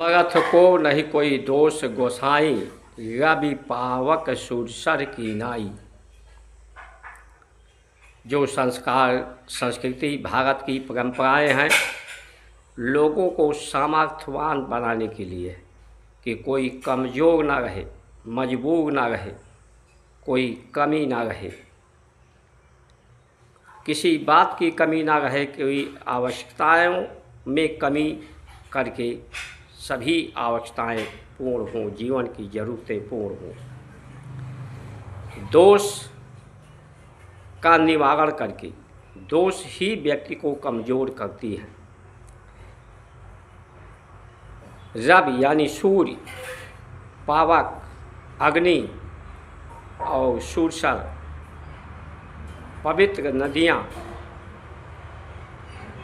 भगत को नहीं कोई दोष गोसाई, रवि पावक सुरसर की नाई। जो संस्कार संस्कृति भारत की परंपराएं हैं, लोगों को सामर्थ्यवान बनाने के लिए कि कोई कमज़ोर ना रहे, मजबूर ना रहे, कोई कमी ना रहे, किसी बात की कमी ना रहे, कोई आवश्यकताओं में कमी करके सभी आवश्यकताएं पूर्ण हों, जीवन की ज़रूरतें पूर्ण हों। दोष का निवारण करके, दोष ही व्यक्ति को कमज़ोर करती है। रवि यानी सूर्य, पावक अग्नि और सुरसर पवित्र नदियाँ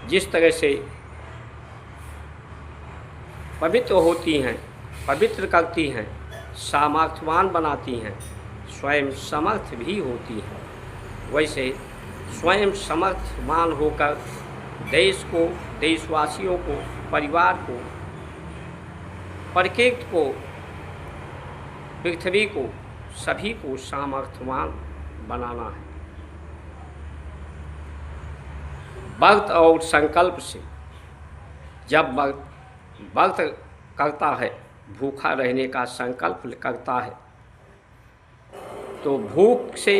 जिस तरह से पवित्र होती हैं, पवित्र करती हैं, सामर्थ्यवान बनाती हैं, स्वयं समर्थ भी होती हैं, वैसे स्वयं समर्थवान होकर देश को, देशवासियों को, परिवार को, प्रकृति को, पृथ्वी को, सभी को सामर्थ्यवान बनाना है। व्रत और संकल्प से जब व्रत करता है, भूखा रहने का संकल्प करता है, तो भूख से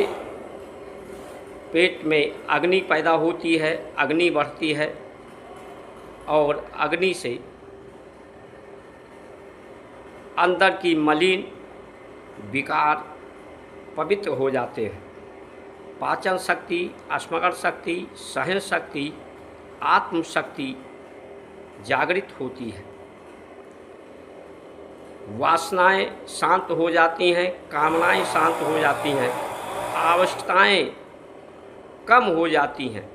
पेट में अग्नि पैदा होती है, अग्नि बढ़ती है और अग्नि से अंदर की मलिन विकार पवित्र हो जाते हैं। पाचन शक्ति, स्मरण शक्ति, सहन शक्ति, आत्मशक्ति जागृत होती है। वासनाएं शांत हो जाती हैं, कामनाएं शांत हो जाती हैं, आवश्यकताएं कम हो जाती हैं।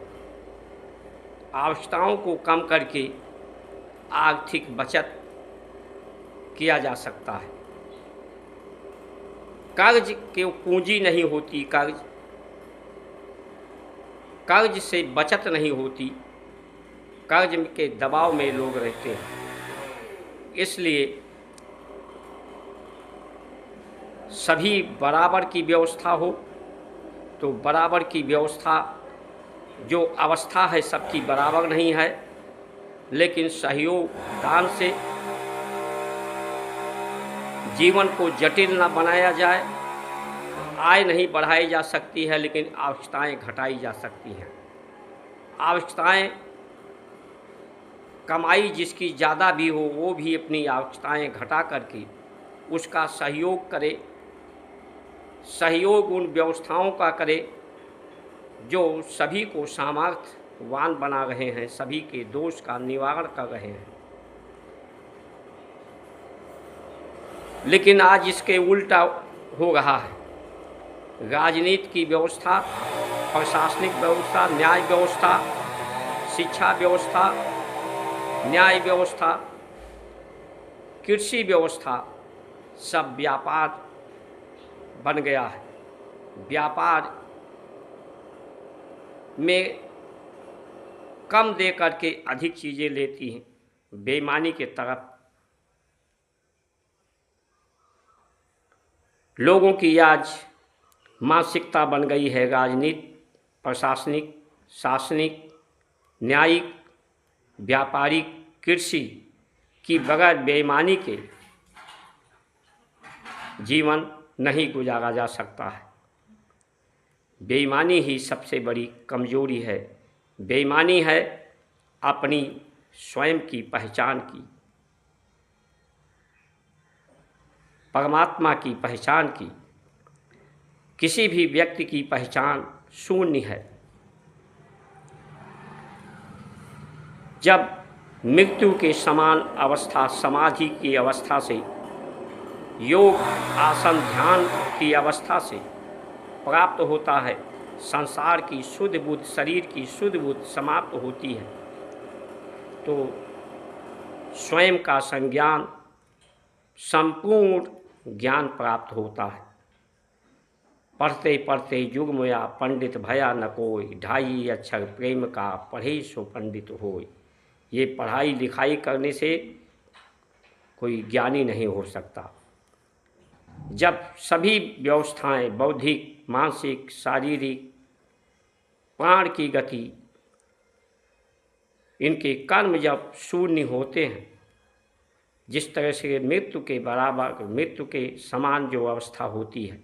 आवश्यकताओं को कम करके आर्थिक बचत किया जा सकता है। कर्ज की पूंजी नहीं होती, कर्ज से बचत नहीं होती, कर्ज के दबाव में लोग रहते हैं। इसलिए सभी बराबर की व्यवस्था हो, तो बराबर की व्यवस्था जो अवस्था है सबकी बराबर नहीं है, लेकिन सहयोग दान से जीवन को जटिल न बनाया जाए। आय नहीं बढ़ाई जा सकती है, लेकिन आवश्यकताएं घटाई जा सकती हैं। आवश्यकताएं, कमाई जिसकी ज़्यादा भी हो, वो भी अपनी आवश्यकताएं घटा करके उसका सहयोग करे। सहयोग उन व्यवस्थाओं का करे जो सभी को सामर्थ्यवान बना रहे हैं, सभी के दोष का निवारण कर रहे हैं। लेकिन आज इसके उल्टा हो रहा है। राजनीति की व्यवस्था, प्रशासनिक व्यवस्था, न्याय व्यवस्था, शिक्षा व्यवस्था, न्याय व्यवस्था, कृषि व्यवस्था, सब व्यापार बन गया है। व्यापार में कम दे करके अधिक चीज़ें लेती हैं, बेईमानी के तरफ लोगों की आज मानसिकता बन गई है। राजनीति, प्रशासनिक, शासनिक, न्यायिक, व्यापारिक, कृषि की बगैर बेईमानी के जीवन नहीं गुजारा जा सकता है। बेईमानी ही सबसे बड़ी कमजोरी है। बेईमानी है अपनी स्वयं की पहचान की, परमात्मा की पहचान की। किसी भी व्यक्ति की पहचान शून्य है। जब मृत्यु के समान अवस्था, समाधि की अवस्था से, योग, आसन, ध्यान की अवस्था से प्राप्त होता है, संसार की शुद्ध बुद्ध, शरीर की शुद्ध बुद्ध समाप्त होती है, तो स्वयं का संज्ञान, संपूर्ण ज्ञान प्राप्त होता है। पढ़ते पढ़ते युगमया पंडित भया न कोई, 2.5 अक्षर प्रेम का पढ़े सो पंडित होय। ये पढ़ाई लिखाई करने से कोई ज्ञानी नहीं हो सकता। जब सभी व्यवस्थाएं बौद्धिक, मानसिक, शारीरिक, प्राण की गति, इनके कर्म जब शून्य होते हैं, जिस तरह से मृत्यु के बराबर, मृत्यु के समान जो अवस्था होती है,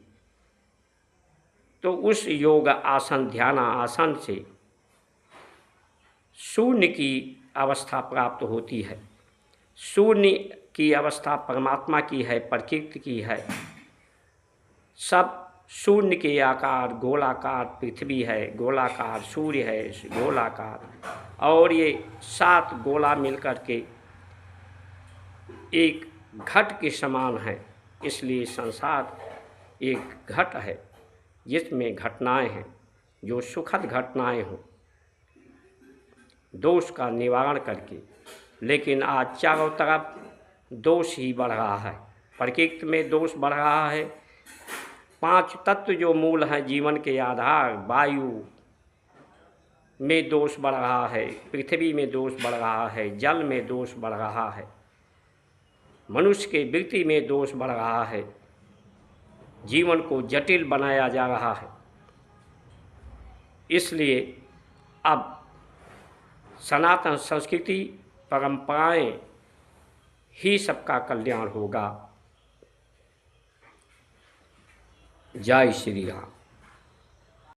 तो उस योग आसन, ध्यान आसन से शून्य की अवस्था प्राप्त होती है। शून्य की अवस्था परमात्मा की है, प्रकृति की है। सब शून्य के आकार, गोलाकार पृथ्वी है, गोलाकार सूर्य है, गोलाकार, और ये 7 गोला मिलकर के एक घट के समान है। इसलिए संसार एक घट है जिसमें घटनाएं हैं, जो सुखद घटनाएं हों, दोष का निवारण करके। लेकिन आज चारों तरफ दोष ही बढ़ रहा है, प्रकृति में दोष बढ़ रहा है। 5 तत्व जो मूल हैं जीवन के आधार, वायु में दोष बढ़ रहा है, पृथ्वी में दोष बढ़ रहा है, जल में दोष बढ़ रहा है, मनुष्य के वृत्ति में दोष बढ़ रहा है, जीवन को जटिल बनाया जा रहा है। इसलिए अब सनातन संस्कृति, परंपराएं ही सबका कल्याण होगा। जय श्री राम।